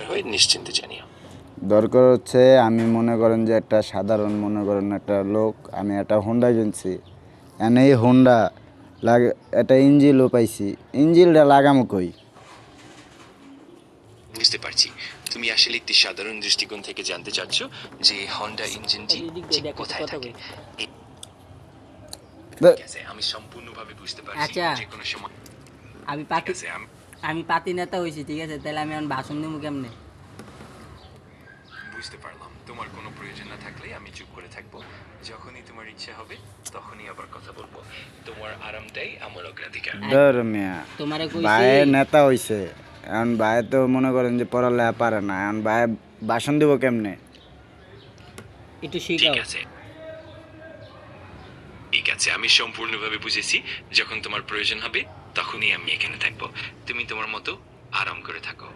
হয়ে নিশ্চিন্তে জানিও। দরকার হচ্ছে আমি মনে করেন যে একটা সাধারণ মনে করেন একটা লোক, আমি একটা হোন্ডা কিনছি, এই হোন্ডা একটা ইঞ্জিলও পাইছি, ইঞ্জিলটা লাগামো কই? বুঝতে পারছি তুমি আসলে একটি সাধারণ দৃষ্টিকোণ থেকে জানতে চাচ্ছ যে হন্ডা ইঞ্জিনটি ঠিক কোথায় থাকে। ঠিক আছে, আমি সম্পূর্ণভাবে বুঝতে পারছি। আচ্ছা যে কোনো সময় আমি ঠিক পাতি আছে, আমি পাতি নেতা হয়েছি, ঠিক আছে? তাহলে আমি এখন ভাষণ দেবো কেমনে? বুঝতে পারলাম। তোমার কোনো প্রয়োজন না থাকলে আমি চুপ করে থাকবো। যখনই তোমার ইচ্ছা হবে তখনই আবার কথা বলবো। তোমার আরামটাই আমার অগ্রাধিকার। ধর মিয়া, তোমারে কইছি ভাই নেতা হইছে, এখন ভাই তো মনে করেন যে পড়ালেখা পারে না, এখন ভাই ভাষণ দিব কেমনে? একটু ঠিক শিখাও। আছে, ঠিক আছে, আমি সম্পূর্ণভাবে বুঝেছি। যখন তোমার প্রয়োজন হবে তখনই আমি এখানে থাকবো। তুমি তোমার মতো আরাম করে থাকো।